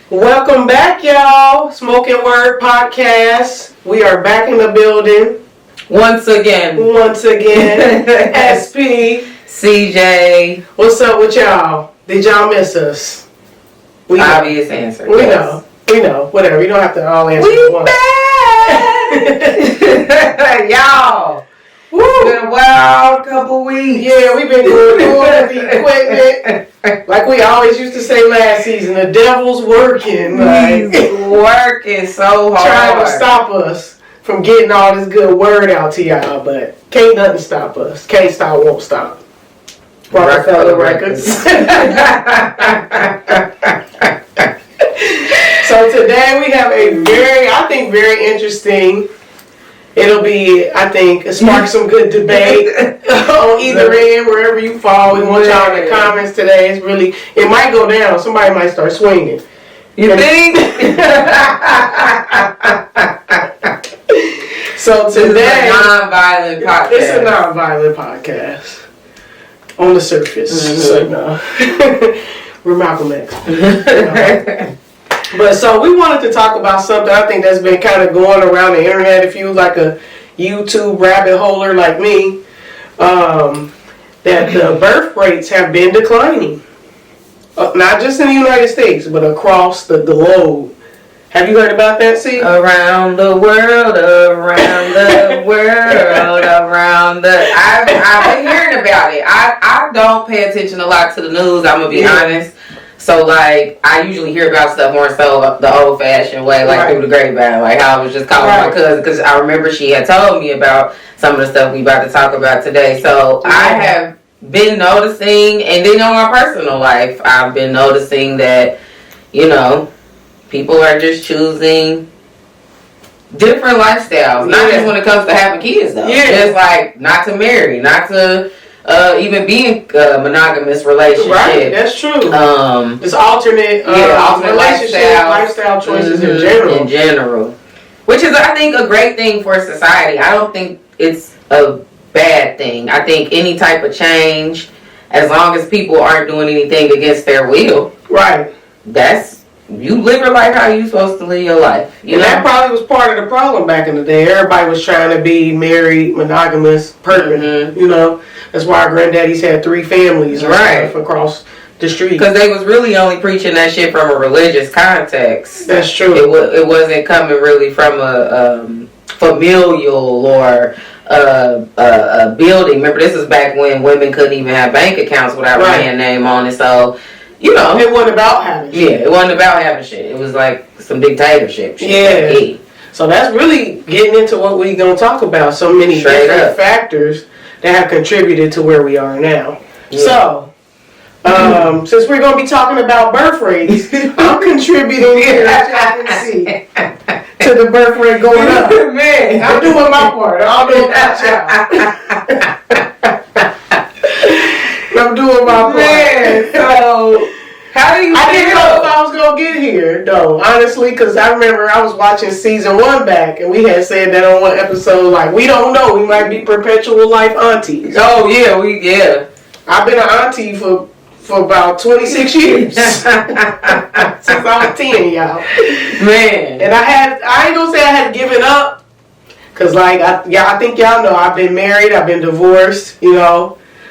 Welcome back, y'all. Smoking Word Podcast. We are back in the building. Once again. SP. CJ. What's up with y'all? Did y'all miss us? We Obvious know. Answer. We know. Whatever. You don't have to all answer at once. Y'all. Woo. It's been a wild couple weeks. Yeah, we've been going through the equipment. Like we always used to say last season, the devil's working. He's working so hard. Trying to stop us from getting all this good word out to y'all, but can't nothing stop us. Can't stop, won't stop. Rockefeller Records. So today we have a very interesting. It'll be, I think, spark some good debate on either end, wherever you fall. We want y'all in the comments today. It might go down. Somebody might start swinging. You think? So today, it's a non-violent podcast. On the surface. So no. We're Malcolm X. But so we wanted to talk about something I think that's been kind of going around the internet. If you like a YouTube rabbit holer like me, that the birth rates have been declining. Not just in the United States, but across the globe. Have you heard about that, C? Around the world. I've been hearing about it. I don't pay attention a lot to the news, I'm going to be honest. So, like, I usually hear about stuff more so the old-fashioned way, like through the grapevine, like how I was just calling my cousin, because I remember she had told me about some of the stuff we about to talk about today. So, I have been noticing, and then on my personal life, I've been noticing that, people are just choosing different lifestyles. Not just when it comes to having kids, though. Yeah. Just, like, not to marry, not to... even being a monogamous relationship. Right, that's true. It's alternate lifestyle choices in general. Which is, I think, a great thing for society. I don't think it's a bad thing. I think any type of change, as long as people aren't doing anything against their will. Right. You live your life how you're supposed to live your life. And that probably was part of the problem back in the day. Everybody was trying to be married, monogamous, perfect. That's why our granddaddies had 3 families across the street. Because they was really only preaching that shit from a religious context. That's true. It wasn't coming really from a familial or a building. Remember, this was back when women couldn't even have bank accounts without a man name on it. So, it wasn't about having shit. Yeah, it wasn't about having shit. It was like some dictatorship shit. Yeah. So that's really getting into what we're going to talk about. So many different factors that have contributed to where we are now. Yeah. So, since we're going to be talking about birth rates, I'm contributing here, as y'all can see, to the birth rate going up. Man, I'm doing my part. I'll do it about y'all. I'm doing my part. Man, so how do you I didn't know if I was going to get here, though, honestly, because I remember I was watching season 1 back, and we had said that on one episode, like, we don't know, we might be perpetual life aunties. Oh, yeah, I've been an auntie for about 26 years. Since I was 10, y'all. Man. And I ain't going to say I had given up, because, like, I think y'all know, I've been married, I've been divorced,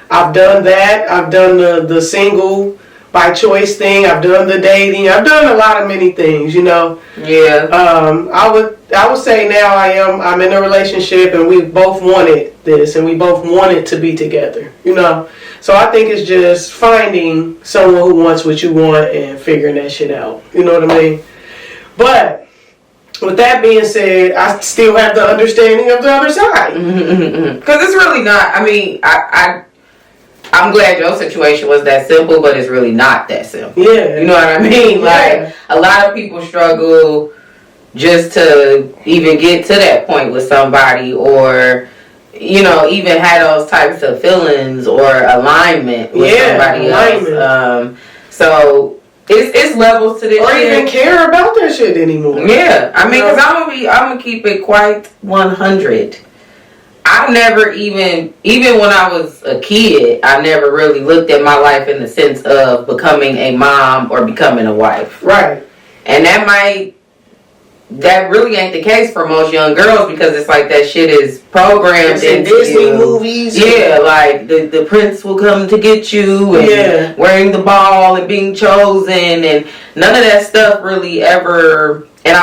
I've done that, I've done the single by choice thing. I've done the dating. I've done many things, Yeah. I would say now I'm in a relationship and we both wanted this and we both wanted to be together, So I think it's just finding someone who wants what you want and figuring that shit out. You know what I mean? But with that being said, I still have the understanding of the other side. Because it's really not, I'm glad your situation was that simple, but it's really not that simple. Yeah. You know what I mean? Like, a lot of people struggle just to even get to that point with somebody or, even have those types of feelings or alignment with somebody else. So, it's levels to this or shit. Or even care about that shit anymore. Yeah. Because I'm going to keep it quite 100. I never even when I was a kid, I never really looked at my life in the sense of becoming a mom or becoming a wife. Right. And that really ain't the case for most young girls, because it's like that shit is programmed in Disney movies. Yeah, like the prince will come to get you, and wearing the ball and being chosen, and none of that stuff really ever. And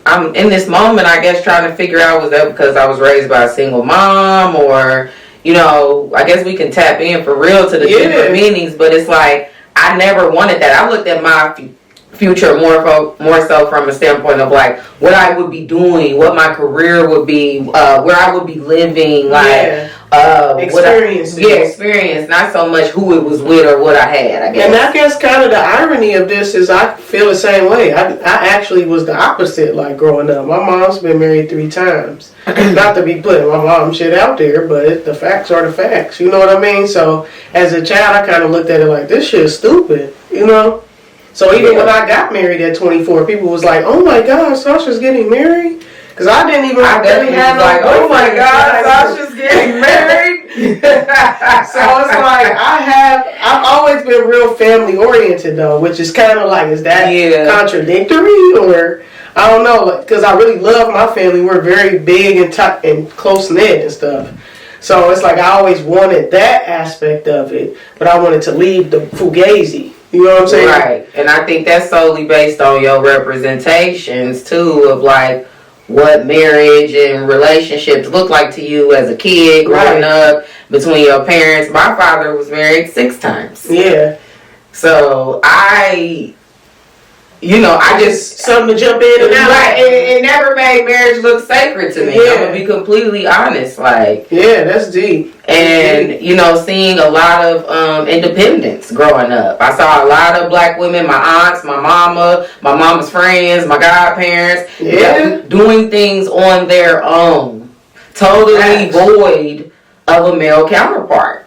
I'm in this moment, I guess, trying to figure out, was that because I was raised by a single mom, or I guess we can tap in for real to the different meanings. But it's like, I never wanted that. I looked at my future more so from a standpoint of like what I would be doing, what my career would be, where I would be living, like experience. Experience, not so much who it was with or what I had, I guess. And I guess kind of the irony of this is I feel the same way. I actually was the opposite, like growing up. My mom's been married 3 times. Not to be putting my mom shit out there, but the facts are the facts. You know what I mean? So as a child, I kind of looked at it like, this shit's stupid, So even when I got married at 24, people was like, "Oh my God, Sasha's getting married," because I didn't even really have no. Like, oh my God, Sasha's getting married. So it's like I've always been real family oriented though, which is kind of like, is that contradictory, or I don't know, because I really love my family. We're very big and tight and close knit and stuff. So it's like I always wanted that aspect of it, but I wanted to leave the fugazi. You know what I'm saying? Right. And I think that's solely based on your representations, too, of like what marriage and relationships look like to you as a kid growing up between your parents. My father was married 6 times. Yeah. So I just something to jump in and out. Right, it never made marriage look sacred to me. I'm gonna be completely honest. Like, that's deep. And seeing a lot of independence growing up. I saw a lot of black women, my aunts, my mama's friends, my godparents, doing things on their own, totally void of a male counterpart.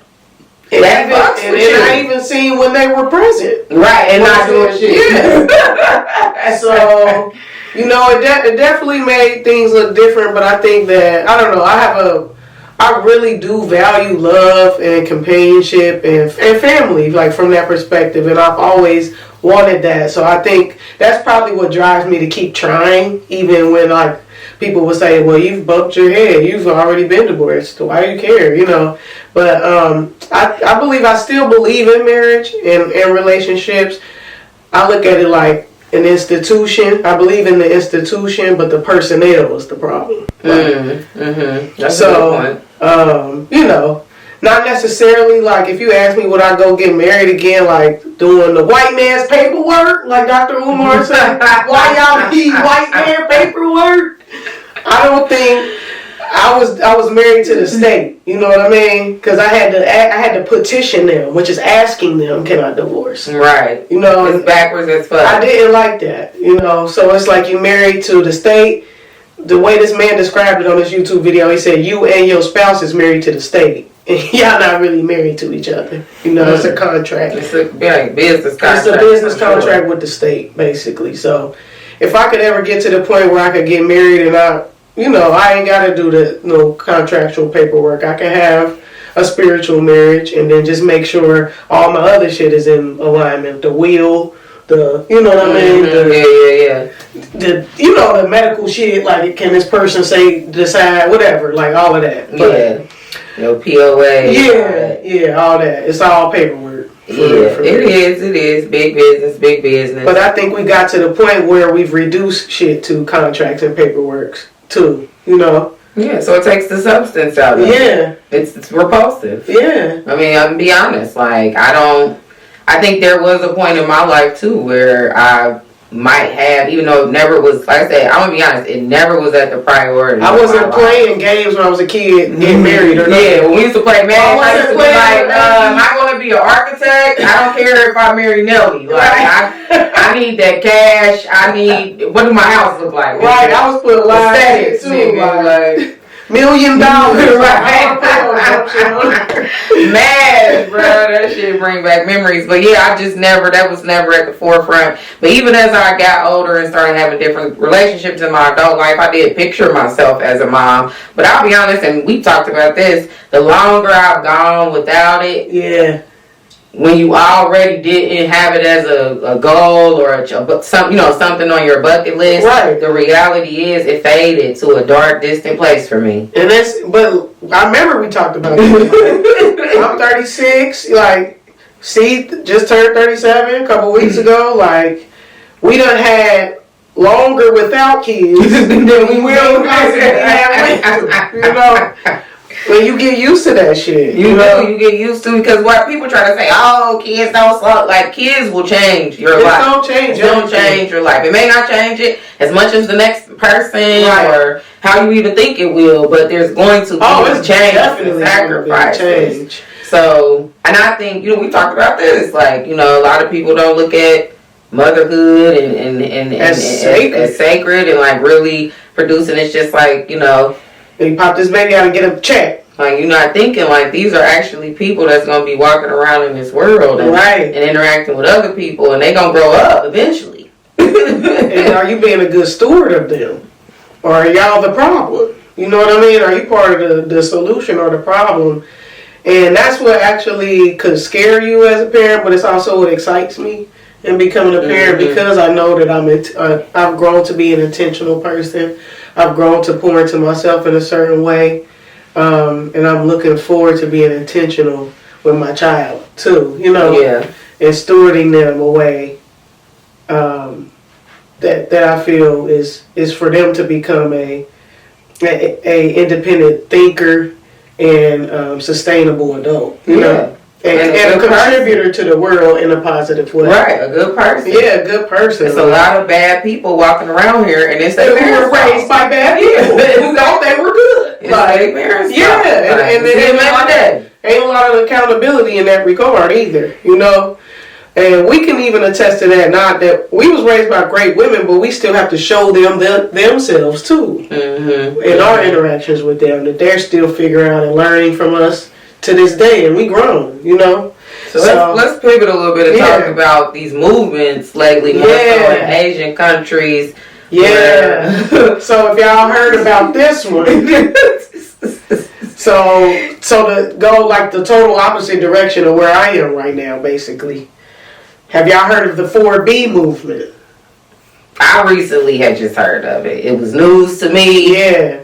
And I even seen when they were present. Right, and not doing shit. Yeah. So, it definitely made things look different, but I think that, I don't know, I really do value love and companionship and family, like from that perspective, and I've always wanted that. So I think that's probably what drives me to keep trying, even when like people will say, well, you've bumped your head, you've already been divorced, why do you care, But I believe, I still believe in marriage and relationships. I look at it like an institution. I believe in the institution, but the personnel is the problem. That's a good point. Not necessarily like if you ask me would I go get married again, like doing the white man's paperwork, like Dr. Umar said, why y'all need white man paperwork? I don't think I was married to the state. You know what I mean? Because I had to petition them, which is asking them, can I divorce? Right. It's backwards as fuck. I didn't like that. So it's like you married to the state. The way this man described it on this YouTube video, he said you and your spouse is married to the state. And y'all not really married to each other. It's a contract. It's a business contract. It's a business contract with the state, basically. So if I could ever get to the point where I could get married and I ain't got to do the contractual paperwork. I can have a spiritual marriage and then just make sure all my other shit is in alignment. The will, what I mean? The medical shit, like can this person decide, whatever, like all of that. But, no POA. Yeah, all that. It's all paperwork. It is. Big business. But I think we got to the point where we've reduced shit to contracts and paperwork too, Yeah, so it takes the substance out of it. Yeah. It's repulsive. Yeah. I mean, I'm gonna be honest, like I think there was a point in my life too where I might have, even though it never was, like I said, I'm gonna be honest, it never was at the priority. I wasn't playing games when I was a kid, getting married or nothing. Yeah, when we used to play Madden, I used to be like, am I gonna be an architect? I don't care if I marry Nelly. Like, I need that cash. what do my house look like? Right, I was putting lines in it too. Like, $1 million. Right. Mad, bro. That shit bring back memories. But yeah, that was never at the forefront. But even as I got older and started having different relationships in my adult life, I did picture myself as a mom. But I'll be honest, and we talked about this, the longer I've gone without it, when you already didn't have it as a goal or something on your bucket list. Right. The reality is it faded to a dark, distant place for me. And but I remember we talked about it. I'm 36, like, just turned 37 a couple weeks ago. Like, we done had longer without kids than we will have with, you know. When you get used to that shit. You get used to it, because what people try to say, oh, kids don't suck. Like, kids will change your life. It don't change your life. It may not change it as much as the next person or how you even think it will, but there's going to be it's change, definitely sacrifice. Change. So, and I think, we talked about this, like, a lot of people don't look at motherhood and as sacred and like really producing. It's just like, you pop this baby out and get a check. Like, you're not thinking, like, these are actually people that's going to be walking around in this world and interacting with other people, and they're going to grow up eventually. And are you being a good steward of them? Or are y'all the problem? You know what I mean? Are you part of the solution or the problem? And that's what actually could scare you as a parent, but it's also what excites me in becoming a parent, because I know that I've grown to be an intentional person. I've grown to pour into myself in a certain way, and I'm looking forward to being intentional with my child too. And stewarding them away that I feel is for them to become a independent thinker and sustainable adult. You know. And a contributor to the world in a positive way. Right, a good person. Yeah, a good person. There's a lot of bad people walking around here, and it's their parents. Who were raised by bad people who thought they were good. It's their parents. Yeah, and ain't a lot of accountability in that regard either, And we can even attest to that. Not that we was raised by great women, but we still have to show them themselves too in our interactions with them, that they're still figuring out and learning from us to this day, and we grown, So let's pivot a little bit and talk about these movements lately, more so in Asian countries. Yeah. So if y'all heard about this one, so to go like the total opposite direction of where I am right now, basically. Have y'all heard of the 4B movement? I recently had just heard of it. It was news to me. Yeah.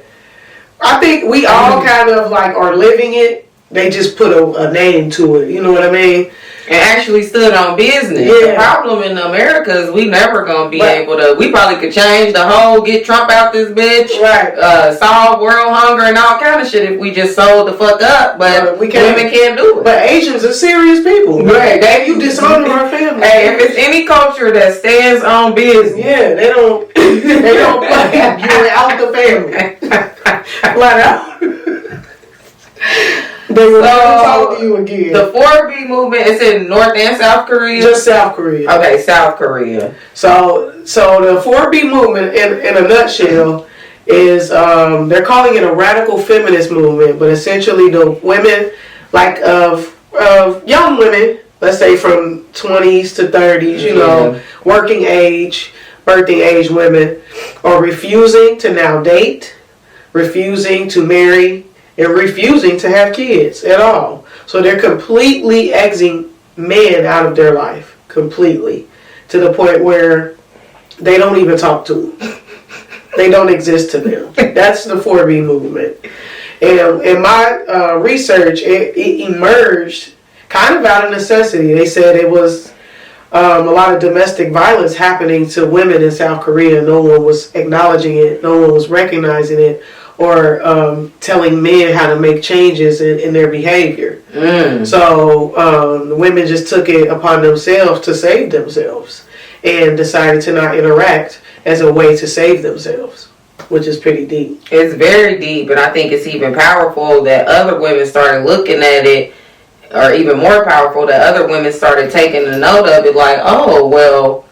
I think we all kind of like are living it. They just put a name to it. You know what I mean? And actually stood on business. Yeah. The problem in America is we never gonna be able to. We probably could change the whole, get Trump out this bitch, solve world hunger and all kind of shit if we just sold the fuck up. But women can't do it. But Asians are serious people. Right? You dishonor our family. Hey, if it's any culture that stands on business, they don't play you out the family. Flat out. They will never talk to you again. The 4B movement is in North and South Korea? Just South Korea. Okay, South Korea. So the 4B movement, in a nutshell, is they're calling it a radical feminist movement, but essentially the women, like of young women, let's say from 20s to 30s, working age, birthing age women, are refusing to now date, refusing to marry, and refusing to have kids at all. So they're completely exiting men out of their life. Completely. To the point where they don't even talk to them. They don't exist to them. That's the 4B movement. And in my research, it emerged kind of out of necessity. They said it was a lot of domestic violence happening to women in South Korea. No one was acknowledging it. No one was recognizing it. Or telling men how to make changes in their behavior. So the women just took it upon themselves to save themselves and decided to not interact as a way to save themselves, which is pretty deep. It's very deep, and I think it's even powerful that other women started looking at it, or even more powerful that other women started taking a note of it, like, oh, well,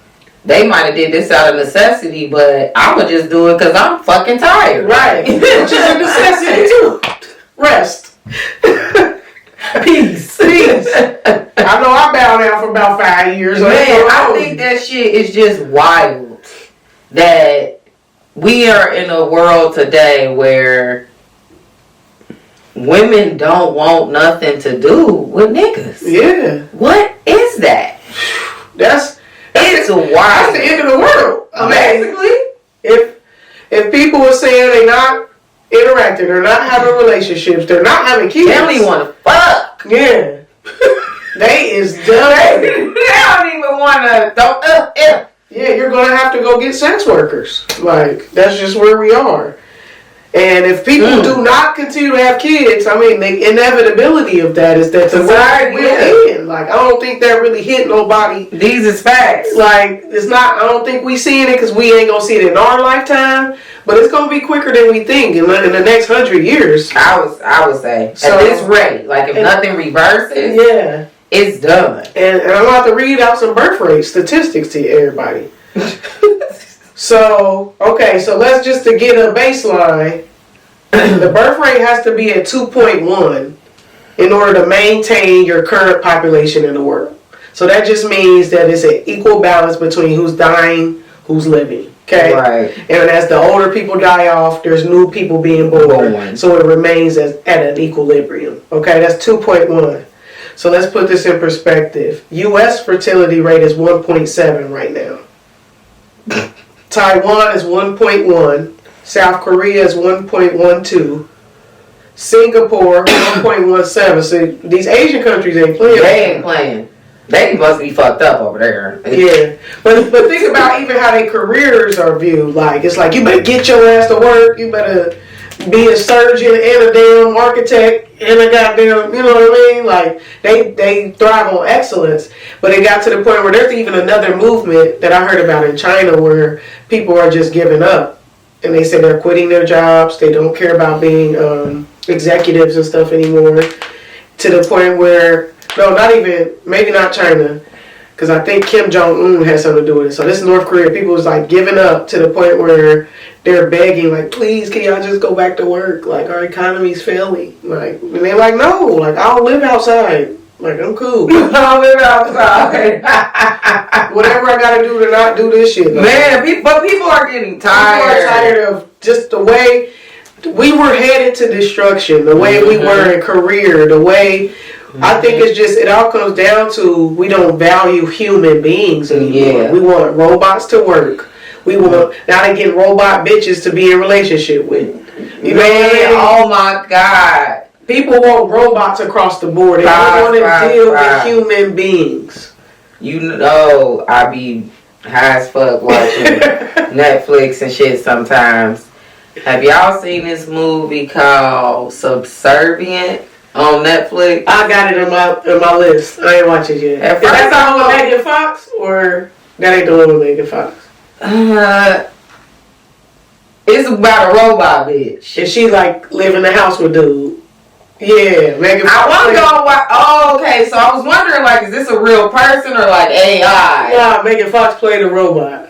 they might have did this out of necessity, but I'ma just do it because I'm fucking tired. Right. Which is a necessity too. Rest. Peace. I know I bowed down for about 5 years. Man, I think that shit is just wild. That we are in a world today where women don't want nothing to do with niggas. Yeah. What? that? It's wild. That's the end of the world. Basically. If people are saying they not interacting, they're not having relationships, they're not having kids. They don't even want to fuck. Yeah. They is done. They don't even want to. Yeah, you're going to have to go get sex workers. Like, that's just where we are. And if people do not continue to have kids, I mean, the inevitability of that is that the world will end. Like, I don't think that really hit nobody. These is facts. Like, it's not, I don't think we seeing it because we ain't going to see it in our lifetime. But it's going to be quicker than we think in the next 100 years. I would say. So, at this rate, like, if nothing reverses, yeah, it's done. And I'm about to read out some birth rate statistics to everybody. So, okay, so let's just to get a baseline. The birth rate has to be at 2.1 in order to maintain your current population in the world. So that just means that it's an equal balance between who's dying, who's living. Okay? Right. And as the older people die off, there's new people being born. So it remains at an equilibrium. Okay, that's 2.1. So let's put this in perspective. U.S. fertility rate is 1.7 right now. Taiwan is 1.1. South Korea is 1.12. Singapore 1.17. So these Asian countries ain't playing. They ain't playing. They must be fucked up over there. Yeah, but think about even how their careers are viewed. Like, it's like, you better get your ass to work. You better be a surgeon and a damn architect and a goddamn, you know what I mean? Like, they thrive on excellence. But it got to the point where there's even another movement that I heard about in China where people are just giving up. And they say they're quitting their jobs. They don't care about being executives and stuff anymore. To the point where, no, not even, maybe not China. Because I think Kim Jong-un has something to do with it. So this is North Korea. People was like giving up to the point where they're begging, like, please, can y'all just go back to work? Like, our economy's failing. Like, and they're like, no, like, I'll live outside. Like, I'm cool. I'll live outside. Whatever I gotta do to not do this shit. Like, man, but people are getting tired. People are tired of just the way we were headed to destruction, the way we were in career, the way... I think it's just, it all comes down to we don't value human beings anymore. Yeah. We want robots to work. We want, now they get robot bitches to be in relationship with. You know what I mean? Oh my God. People want robots across the board. They don't want to deal with human beings. You know, I be high as fuck watching Netflix and shit sometimes. Have y'all seen this movie called Subservient? On Netflix. I got it on my list. I ain't watched it yet. Is that the one with Megan Fox? Or that ain't the one with Megan Fox? It's about a robot bitch. And she like live in the house with dude. Yeah, Megan Fox. I want to go watch. Oh, okay. So I was wondering, like, is this a real person or like AI? Yeah, Megan Fox played a robot.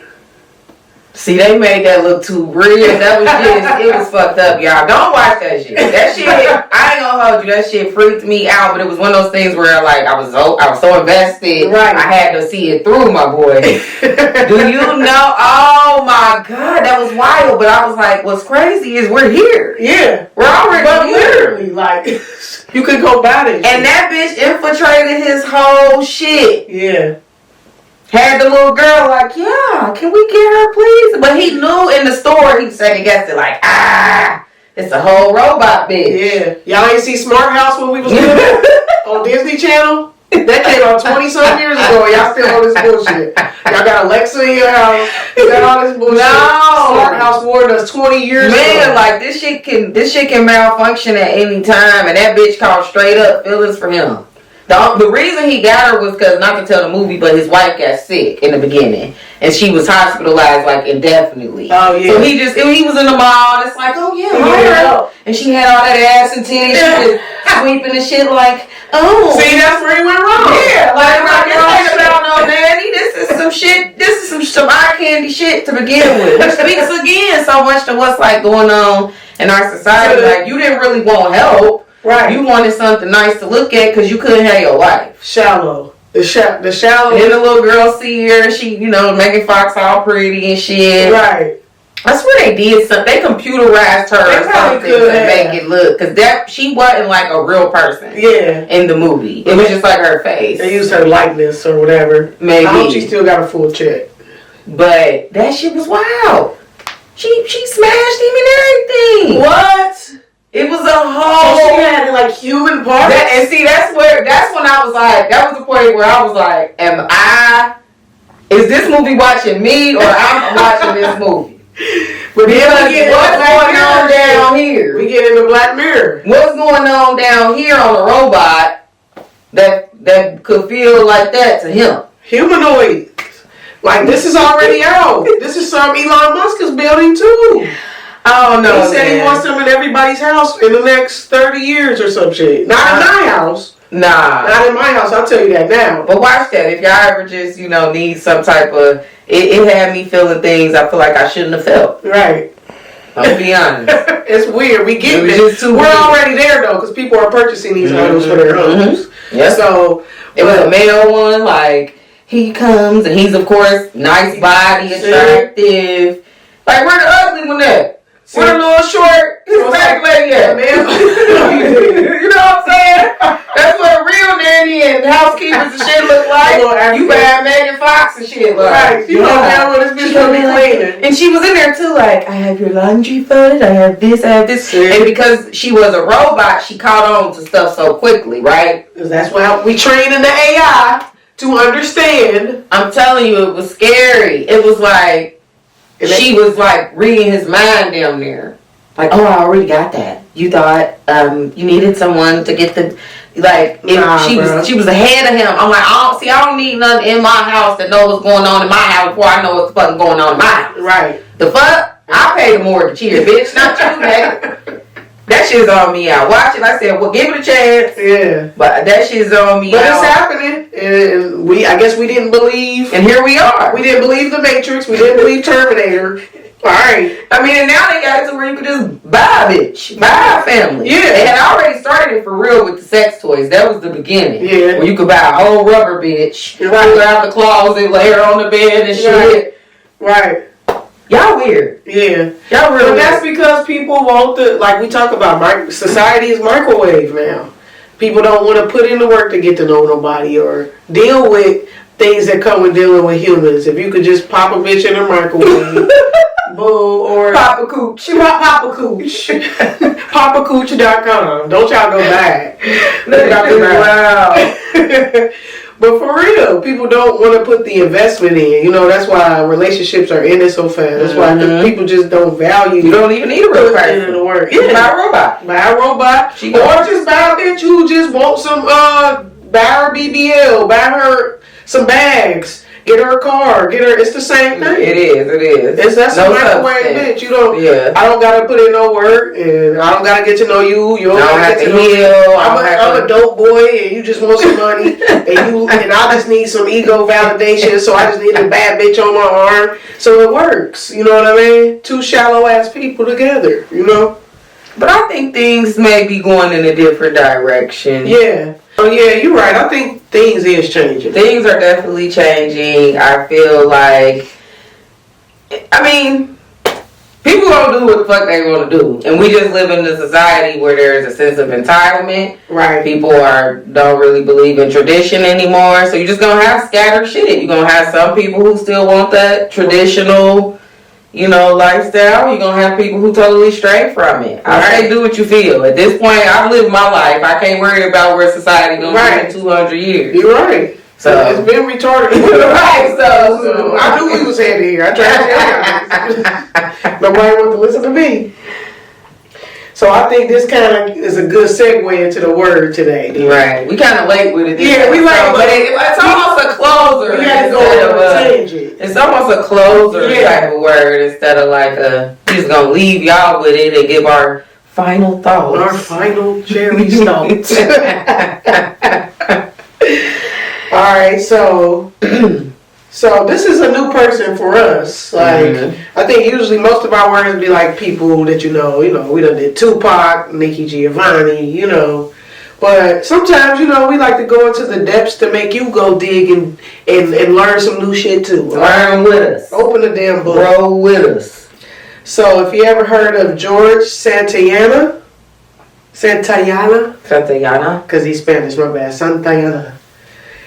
See, they made that look too real. That was just, it was fucked up, y'all. Don't watch that shit. That shit, I ain't gonna hold you. That shit freaked me out. But it was one of those things where, like, I was so invested. Right. I had to see it through, my boy. Do you know? Oh my God, that was wild. But I was like, what's crazy is we're here. Yeah, we're already here. Literally, like, you could go buy it. And that bitch infiltrated his whole shit. Yeah. Had the little girl like, yeah, can we get her, please? But he knew in the store, he second guessed it like, it's a whole robot bitch. Yeah. Y'all ain't see Smart House when we was little on Disney Channel? That came out 20-some years ago. Y'all still on this bullshit. Y'all got Alexa in your house. You got all this bullshit. No. Smart House warned us 20 years ago. Man, like, this shit can malfunction at any time, and that bitch called straight up feelings for him. The reason he got her was because, not to tell the movie, but his wife got sick in the beginning. And she was hospitalized, like, indefinitely. Oh, yeah. So he was in the mall, and it's like, oh, yeah, her. And she had all that ass and titties. She was sweeping and shit like, oh. See, that's where he went wrong. Yeah, like this ain't about no nanny. This is some shit. This is some eye candy shit to begin with. Which speaks again so much to what's, like, going on in our society. Like, you didn't really want help. Right. You wanted something nice to look at because you couldn't have your wife. Shallow. The shallow. And then the little girl see her and she, Megan Fox all pretty and shit. Right. I swear they did something. They computerized her or something to make it look, because she wasn't like a real person. Yeah. In the movie, it was just like her face. They used her likeness or whatever. Maybe. I hope she still got a full check. But that shit was wild. She smashed him and everything. What? It was a whole. So she had like human parts. And see, that's when I was like, that was the point where I was like, is this movie watching me or I'm watching this movie? But what's going on down here? We get into Black Mirror. What's going on down here on a robot that could feel like that to him? Humanoid. Like, this is already out. This is something Elon Musk is building too. I don't know. He said he wants them in everybody's house in the next 30 years or some shit. Not in my house. Nah. Not in my house, I'll tell you that now. But watch that. If y'all ever just, need some type of... It had me feeling things I feel like I shouldn't have felt. Right. I'll be honest. It's weird. We get it. We're weird. already there, though, because people are purchasing these items for their homes. Yeah. So... It was a male one, like... He comes and he's, of course, nice body, attractive. Like, where the ugly one at? Where the little short, his back lady at? You know what I'm saying? That's what real nanny and housekeepers and shit look like. You bad Megan Fox and shit. Like, right. You know now what this bitch gonna be cleaning. And she was in there too, like, I have your laundry folded, I have this. And because she was a robot, she caught on to stuff so quickly, right? Because that's why we train in the AI. To understand. I'm telling you, it was scary. It was like, she was like reading his mind down there. Like, oh, I already got that. You thought you needed someone to get the, like, she was ahead of him. I'm like, I don't need nothing in my house that knows what's going on in my house before I know what's fucking going on in my house. Right. The fuck? I pay the mortgage here, bitch, not you, nigga. That shit's on me out. Watch it. I said, well, give it a chance. Yeah. But that shit's on me out. But it's happening. And I guess we didn't believe. And here we are. We didn't believe The Matrix. We didn't believe Terminator. All right. I mean, and now they got it to where you could just buy a bitch. Buy a family. Yeah. They had already started it for real with the sex toys. That was the beginning. Yeah. Where you could buy a whole rubber bitch. Right. Pull her out the closet, lay her on the bed and shit. Right. Y'all weird. Yeah. Y'all really But that's because people want like we talk about, society is microwave now. People don't want to put in the work to get to know nobody or deal with things that come with dealing with humans. If you could just pop a bitch in a microwave, boom, or... Pop a cooch. Pop a cooch. Papacooch.com. Don't y'all go back. Wow. But for real, people don't want to put the investment in. That's why relationships are ending so fast. That's why people just don't value. You don't even need a real person in the work. Yeah, buy a robot. Buy a robot. Or just buy a bitch who just wants some. Buy her BBL. Buy her some bags. Get her a car. It's the same thing. It is. That's a microwave bitch. You don't. Yeah. I don't gotta put in no work, and I don't gotta get to know you. You don't have to heal. I'm a dope boy, and you just want some money, and I just need some ego validation. So I just need a bad bitch on my arm, so it works. You know what I mean? Two shallow ass people together. But I think things may be going in a different direction. Yeah. Oh yeah, you're right. I think things is changing. Things are definitely changing. I feel like, people gonna do what the fuck they want to do, and we just live in a society where there's a sense of entitlement. Right. People don't really believe in tradition anymore, so you're just gonna have scattered shit. You're gonna have some people who still want that traditional, lifestyle. You're gonna have people who totally stray from it. I say do what you feel. At this point, I've lived my life. I can't worry about where society gonna be in 200 years. You're right. So it's been retarded. Right. So I knew we was headed here. I tried to tell you. Nobody wanted to listen to me. So I think this kind of is a good segue into the word today. Dude. Right. We kind of late with it. Yeah, we late, but it's almost a closer. We had to go on a tangent. It's almost a closer type of word instead of like we're just going to leave y'all with it and give our final thoughts. Our final cherry thoughts. All right, so this is a new person for us. Like, I think usually most of our words be like people that we done did Tupac, Nikki Giovanni, But sometimes, we like to go into the depths to make you go dig and learn some new shit too. Learn with us. Open the damn book. Grow with us. So if you ever heard of George Santayana, because he's Spanish, my bad, Santayana.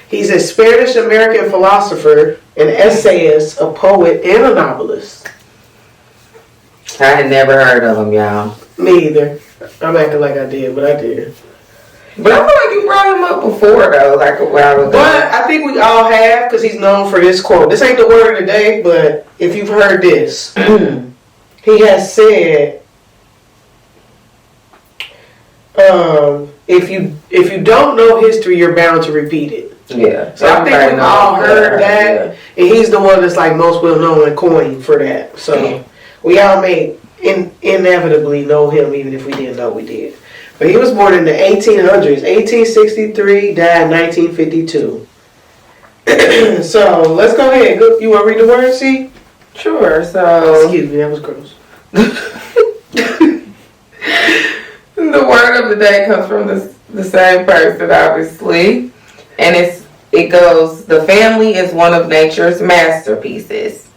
He's a Spanish-American philosopher, an essayist, a poet, and a novelist. I had never heard of him, y'all. Me either. I'm acting like I did, but I did. But I feel like you brought him up before, though, like a while ago. But I think we all have, because he's known for this quote. This ain't the word of the day, but if you've heard this, he has said, if you don't know history, you're bound to repeat it. Yeah. So I think we've all heard that, and he's the one that's like most well known and coined for that. So we all may inevitably know him, even if we didn't know we did. But he was born in the 1800s, 1863, died 1952. So let's go ahead. You want to read the word, C? Sure. So excuse me, that was gross. The word of the day comes from the same person, obviously. And it goes, the family is one of nature's masterpieces.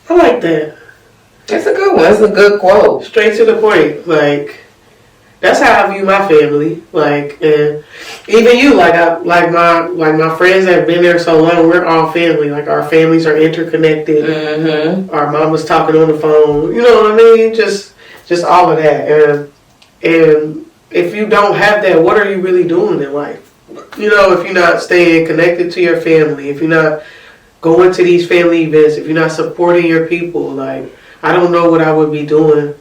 I like that. It's a good one. It's a good quote. Straight to the point. Like, that's how I view my family. Like, and even you, like my friends that have been there so long, we're all family. Like, our families are interconnected. Mm-hmm. Our mama's talking on the phone. You know what I mean? Just all of that. And if you don't have that, what are you really doing in life? You know, if you're not staying connected to your family, if you're not going to these family events, if you're not supporting your people, like, I don't know what I would be doing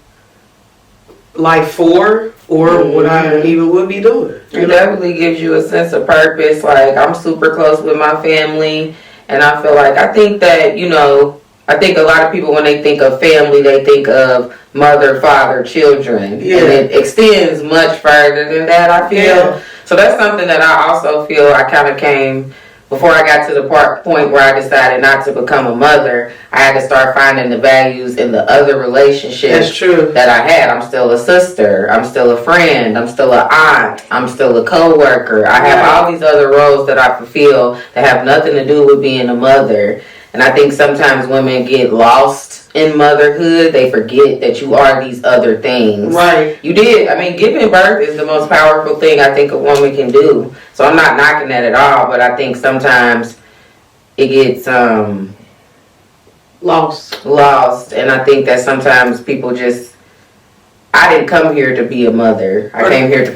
life for, or what I even would be doing. It definitely gives you a sense of purpose. Like, I'm super close with my family, and I feel like, I think that, you know, I think a lot of people, when they think of family, they think of mother, father, children. Yeah. And it extends much further than that, I feel. Yeah. So that's something that I also feel I kind of came, before I got to the point where I decided not to become a mother, I had to start finding the values in the other relationships. That's true. That I had. I'm still a sister. I'm still a friend. I'm still an aunt. I'm still a co-worker. I have all these other roles that I fulfill that have nothing to do with being a mother. And I think sometimes women get lost in motherhood. They forget that you are these other things. Right. You did. I mean, giving birth is the most powerful thing I think a woman can do. So I'm not knocking that at all, but I think sometimes it gets lost. And I think that sometimes people just, I didn't come here to be a mother. I came here to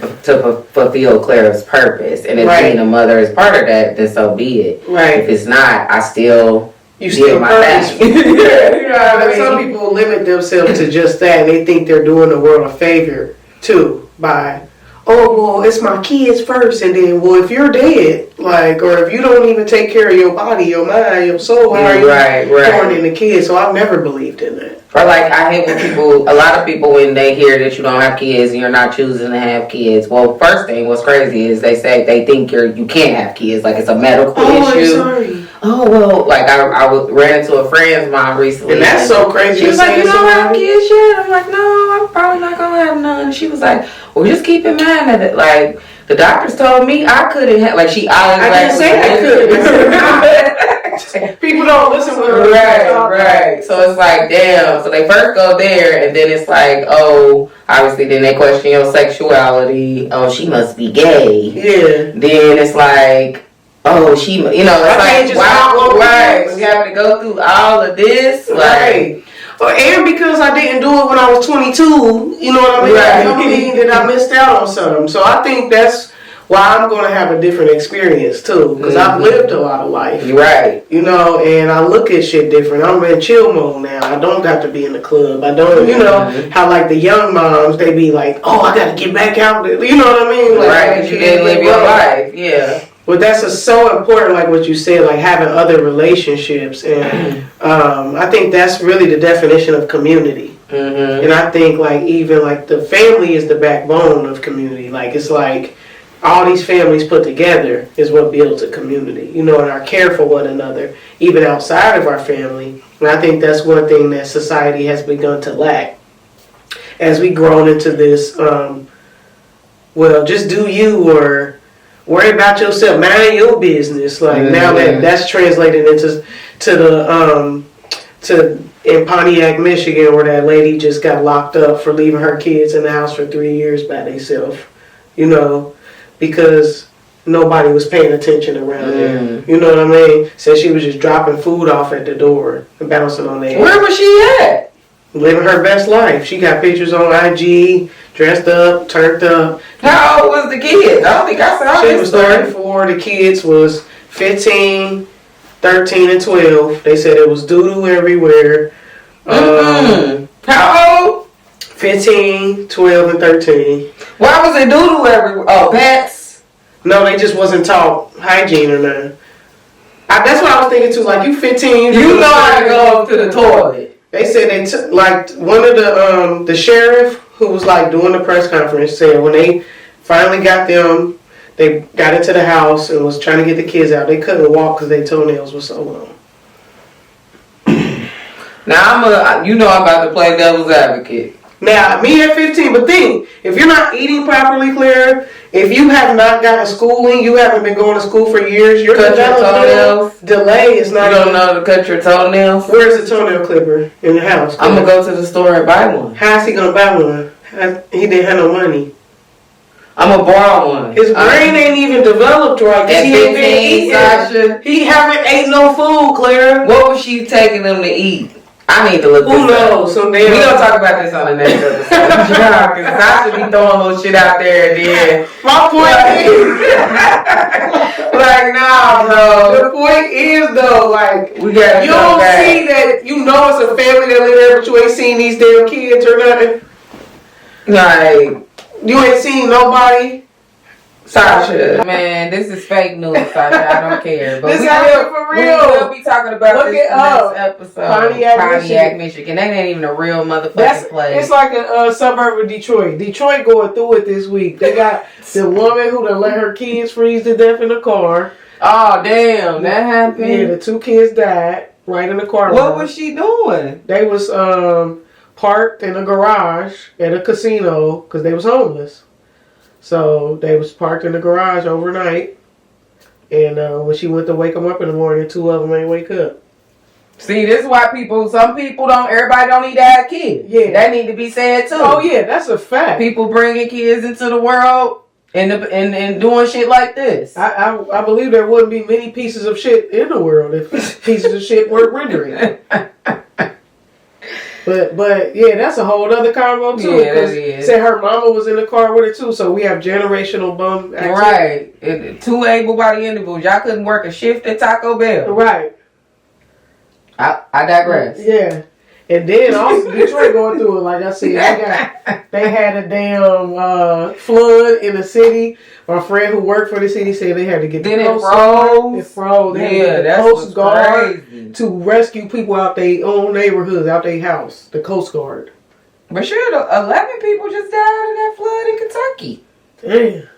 fulfill Clara's purpose. And if being a mother is part of that, then so be it. Right. If it's not, I still... You still my best. Some people limit themselves to just that, and they think they're doing the world a favor too by, oh well, it's my kids first, and then well, if you're dead, like, or if you don't even take care of your body, your mind, your soul, how are you pouring in the kids? So I've never believed in that. Or like, I hate when people, a lot of people, when they hear that you don't have kids and you're not choosing to have kids. Well, first thing, what's crazy is they say they think you can't have kids, like it's a medical issue. I'm sorry. Oh, well, like I ran into a friend's mom recently. And that's so crazy. She was like, you don't have kids yet? I'm like, no, I'm probably not going to have none. She was like, well, just keep in mind that, like, the doctors told me I couldn't have, like, she always I didn't say I could. People don't listen with her. Right. So it's like, damn. So they first go there, and then it's like, oh, obviously, then they question your sexuality. Oh, she must be gay. Yeah. Then it's like, oh, she, you know, it's like, wow, right. We having to go through all of this. Right. And because I didn't do it when I was 22, you know what I mean? Right. I don't mean that I missed out on something. So I think that's why I'm going to have a different experience too. Because I've lived a lot of life. Right. You know, and I look at shit different. I'm in chill mode now. I don't got to be in the club. I don't, you know, how like the young moms, they be like, oh, I got to get back out there. You know what I mean? Like, right, because you didn't live your life. Yeah. But that's so important, like what you said, like having other relationships. And I think that's really the definition of community. Mm-hmm. And I think like even like the family is the backbone of community. Like it's like all these families put together is what builds a community. You know, and our care for one another, even outside of our family. And I think that's one thing that society has begun to lack. As we grown into this, well, just do you, or worry about yourself, mind your business. Like now that's translated into in Pontiac, Michigan, where that lady just got locked up for leaving her kids in the house for 3 years by themselves. You know, because nobody was paying attention around there. You know what I mean? Said she was just dropping food off at the door and bouncing on their Where was she at? Living her best life. She got pictures on IG, dressed up, turned up. How old was the kid? I don't think I saw She this was story. 34. The kids was 15, 13, and 12. They said it was doo-doo everywhere. How old? 15, 12, and 13. Why was it doodle everywhere? Oh, pets? No, they just wasn't taught hygiene or nothing. That's what I was thinking too. Like, you 15. You know how to go to the toilet. They said they took, like, one of the sheriff who was like doing the press conference said when they finally got them, they got into the house and was trying to get the kids out. They couldn't walk because their toenails were so long. Now I'm about to play devil's advocate. Now, me at 15, but think, if you're not eating properly, Claire, if you have not gotten schooling, you haven't been going to school for years, your toenails delay is not. You don't know to cut your toenails? Where's the toenail clipper in the house? I'm going to go to the store and buy one. How's he going to buy one? He didn't have no money. I'm going to borrow one. His brain ain't even developed right. At He ain't been eating. Sasha, He haven't ate no food, Claire. what was she taking them to eat? I need to look Who this up. knows? We're going to talk about this on the next episode. Because I should be throwing little shit out there and then. My point is, Like, nah, bro. the point is though, like, We got to you don't see that, you know it's a family that live there, but you ain't seen these damn kids or nothing. Like, You ain't seen nobody. Sasha. Man, this is fake news, Sasha. I don't care. But This we happened for real. We will be talking about Look this it in up. the next episode. Pontiac, Michigan. That ain't even a real motherfucking place. It's like a suburb of Detroit. Detroit going through it this week. They got the woman who done let her kids freeze to death in the car. Oh, damn. That happened? Yeah, the 2 kids died right in the car. What was she doing? They was parked in a garage at a casino because they was homeless. So they was parked in the garage overnight, and when she went to wake them up in the morning, 2 of them ain't wake up. See, this is why some people don't, everybody don't need to have kids. Yeah. That need to be said too. Oh yeah, that's a fact. People bringing kids into the world and doing shit like this. I believe there wouldn't be many pieces of shit in the world if pieces of shit weren't rendering. But yeah, that's a whole other combo too. Yeah, that is. Said her mama was in the car with her too, so we have generational bum activity. Right. 2 able-bodied individuals. Y'all couldn't work a shift at Taco Bell. Right. I digress. Yeah. And then also Detroit going through it, like I said, they had a damn flood in the city. My friend who worked for the city said they had to get the Coast Guard. It froze. They had to get the Coast Guard to rescue people out their own neighborhoods, out their house. The Coast Guard. But sure, 11 people just died in that flood in Kentucky. Damn.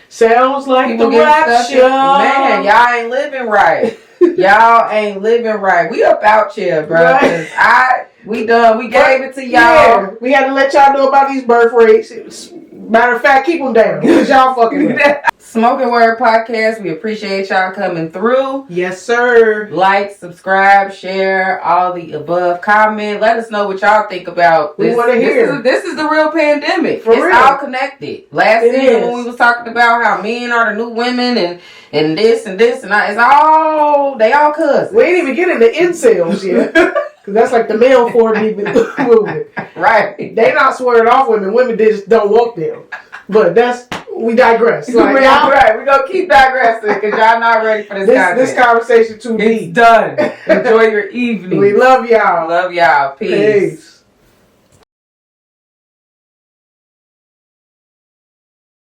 Sounds like People the rapture. Man, y'all ain't living right. Y'all ain't living right. We up out here, bro. Right. We done. We gave it to y'all. Yeah, we had to let y'all know about these birth rates. Matter of fact, keep them down. Because y'all fucking with it. Smoking Word Podcast. We appreciate y'all coming through. Yes, sir. Like, subscribe, share, all the above. Comment. Let us know what y'all think about this. We want to hear. This is the real pandemic. For it's real. all connected. Last season when we was talking about how men are the new women and this and this and that, it's all, they all cousins. We ain't even getting the incels yet. Because that's like the male form movement. Right. They not swearing off women. Women just don't want them. But we digress. Like, right. We're going to keep digressing because y'all not ready for this conversation too deep. It's done. Enjoy your evening. We love y'all. Love y'all. Peace.